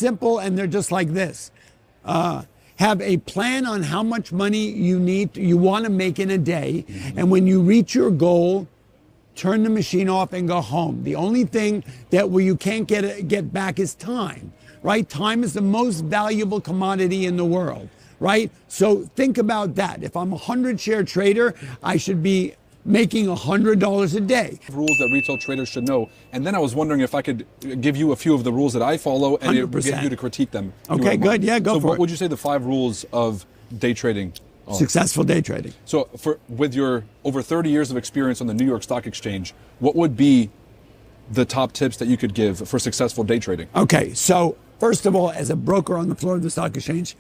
simple, and they're just like this. Have a plan on how much money you want to make in a day. And when you reach your goal, turn the machine off and go home. The only thing that where you can't get back is time, right? Time is the most valuable commodity in the world, right? So think about that. If I'm a 100-share trader, I should be making $100 a day. Rules that retail traders should know. And then I was wondering if I could give you a few of the rules that I follow and 100%. get you to critique them. Okay, good. Yeah, go for it. So what would you say the 5 rules of day trading are? Successful day trading. So with your over 30 years of experience on the New York Stock Exchange, what would be the top tips that you could give for successful day trading? Okay, so first of all, as a broker on the floor of the stock exchange,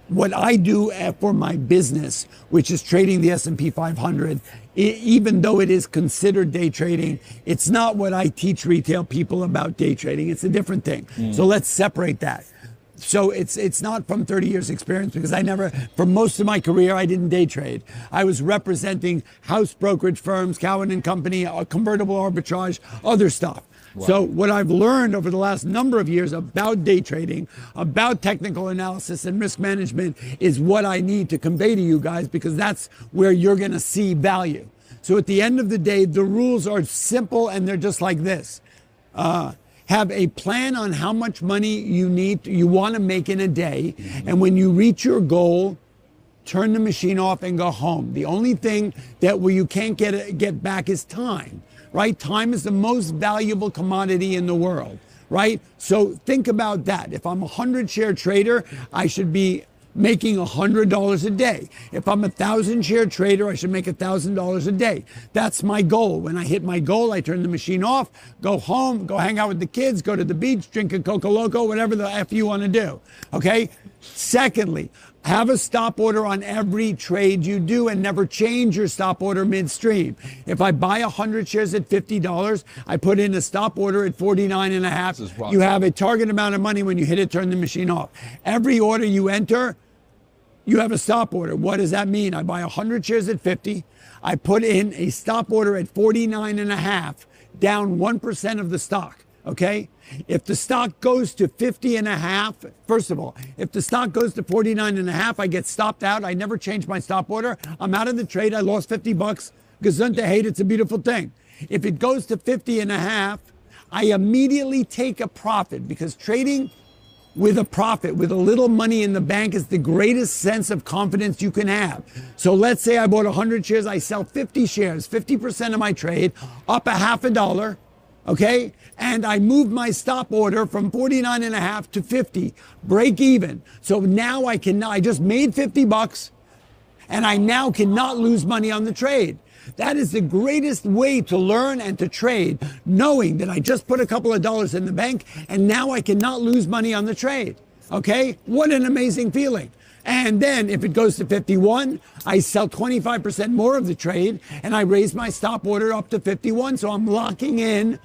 what I do for my business, which is trading the S&P 500, even though it is considered day trading, it's not what I teach retail people about day trading. It's a different thing. So let's separate that. So it's not from 30 years experience, because for most of my career, I didn't day trade. I was representing house brokerage firms, Cowan and Company, convertible arbitrage, other stuff. Wow. So what I've learned over the last number of years about day trading, about technical analysis and risk management, is what I need to convey to you guys, because that's where you're going to see value. So at the end of the day, the rules are simple, and they're just like this. Have a plan on how much money you want to make in a day. And when you reach your goal, turn the machine off and go home. The only thing that where you can't get back is time, right? Time is the most valuable commodity in the world, right? So think about that. If I'm a 100-share trader, I should be making $100 a day. If I'm a 1,000-share trader, I should make $1,000 a day. That's my goal. When I hit my goal, I turn the machine off, go home, go hang out with the kids, go to the beach, drink a Coca Loco, whatever the F you want to do. Okay? Secondly, have a stop order on every trade you do, and never change your stop order midstream. If I buy 100 shares at $50, I put in a stop order at 49.5. You have a target amount of money. When you hit it, turn the machine off. Every order you enter, you have a stop order. What does that mean? I buy 100 shares at 50. I put in a stop order at 49.5, down 1% of the stock. Okay? If the stock goes to 50.5, first of all, if the stock goes to 49.5, I get stopped out. I never change my stop order. I'm out of the trade. I lost $50. Gesundheit, hate, it's a beautiful thing. If it goes to 50.5, I immediately take a profit, because trading with a profit, with a little money in the bank, is the greatest sense of confidence you can have. So let's say I bought 100 shares, I sell 50 shares, 50% of my trade, up a half a dollar. Okay, and I moved my stop order from 49.5 to 50, break even. So now I just made $50, and I now cannot lose money on the trade. That is the greatest way to learn and to trade, knowing that I just put a couple of dollars in the bank, and now I cannot lose money on the trade. Okay, what an amazing feeling. And then if it goes to 51, I sell 25% more of the trade, and I raise my stop order up to 51. So I'm locking in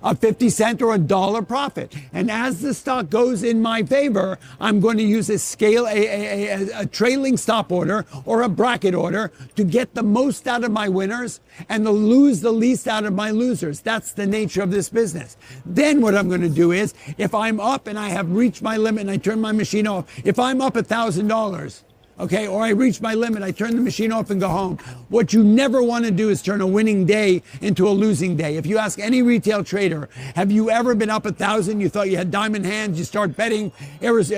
a 50 cent or $1 profit. And as the stock goes in my favor, I'm going to use a trailing stop order or a bracket order to get the most out of my winners and to lose the least out of my losers. That's the nature of this business. Then what I'm going to do is, if I'm up and I have reached my limit and I turn my machine off, if I'm up $1,000, okay, or I reach my limit, I turn the machine off and go home. What you never want to do is turn a winning day into a losing day. If you ask any retail trader, have you ever been up 1,000, you thought you had diamond hands, you start betting,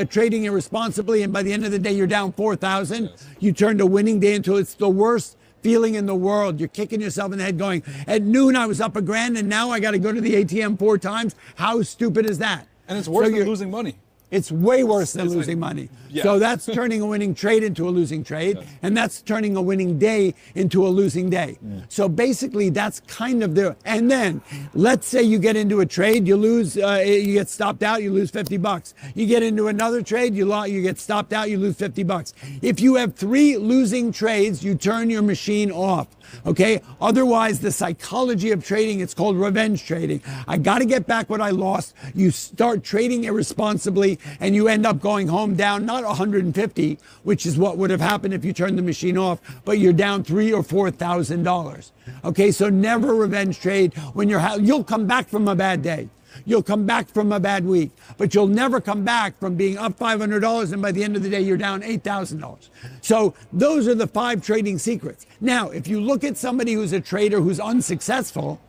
trading irresponsibly, and by the end of the day you're down 4,000, you turned a winning day into it's the worst feeling in the world. You're kicking yourself in the head going, at noon I was up $1,000 and now I got to go to the ATM 4 times. How stupid is that? And it's worse than losing money. It's way worse than losing money. Yeah. So that's turning a winning trade into a losing trade, and that's turning a winning day into a losing day. Yeah. So basically, that's kind of and then let's say you get into a trade, you lose, you get stopped out, you lose $50. You get into another trade, you get stopped out, you lose $50. If you have 3 losing trades, you turn your machine off. Okay. Otherwise, the psychology of trading, it's called revenge trading. I got to get back what I lost. You start trading irresponsibly, and you end up going home down not 150, which is what would have happened if you turned the machine off, but you're down $3,000 or $4,000. Okay. So never revenge trade when you'll come back from a bad day. You'll come back from a bad week, but you'll never come back from being up $500 and by the end of the day you're down $8,000. So those are the 5 trading secrets. Now, if you look at somebody who's a trader who's unsuccessful,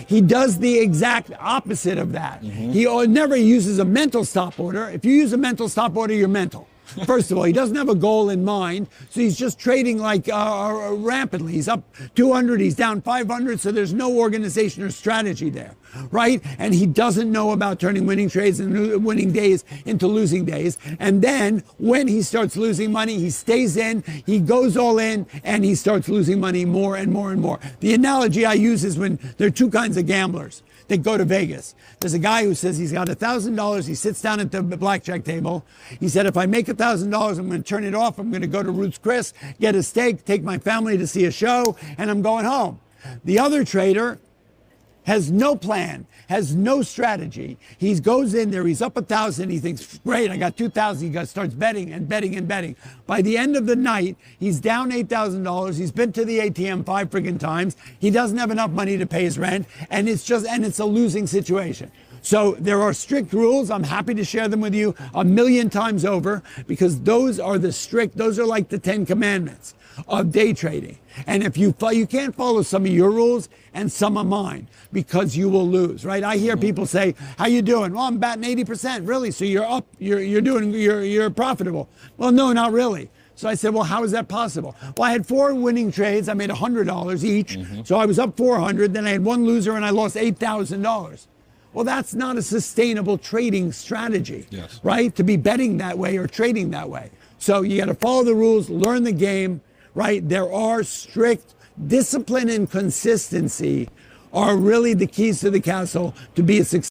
he does the exact opposite of that. He never uses a mental stop order. If you use a mental stop order, you're mental. First of all, he doesn't have a goal in mind, so he's just trading like rampantly. He's up 200, he's down 500, so there's no organization or strategy there, right? And he doesn't know about turning winning trades and winning days into losing days. And then when he starts losing money, he stays in, he goes all in, and he starts losing money more and more and more. The analogy I use is when there are 2 kinds of gamblers that go to Vegas. There's a guy who says he's got $1,000. He sits down at the blackjack table. He said, if I make $1,000, I'm going to turn it off. I'm going to go to Ruth's Chris, get a steak, take my family to see a show, and I'm going home. The other trader has no plan, has no strategy. He goes in there, he's up 1,000, he thinks, great, I got 2,000. He starts betting and betting and betting. By the end of the night, he's down $8,000. He's been to the ATM 5 friggin' times. He doesn't have enough money to pay his rent, and it's a losing situation. So there are strict rules. I'm happy to share them with you 1,000,000 times over, because those are like the 10 commandments of day trading. And if you can't follow some of your rules and some of mine, because you will lose, right? I hear people say, how you doing? Well, I'm batting 80%. Really? So you're up, you're profitable. Well, no, not really. So I said, well, how is that possible? Well, I had 4 winning trades. I made $100 each. So I was up 400. Then I had 1 loser and I lost $8,000. Well, that's not a sustainable trading strategy, right? To be betting that way or trading that way. So you got to follow the rules, learn the game, right? There are strict discipline and consistency are really the keys to the castle to be a success.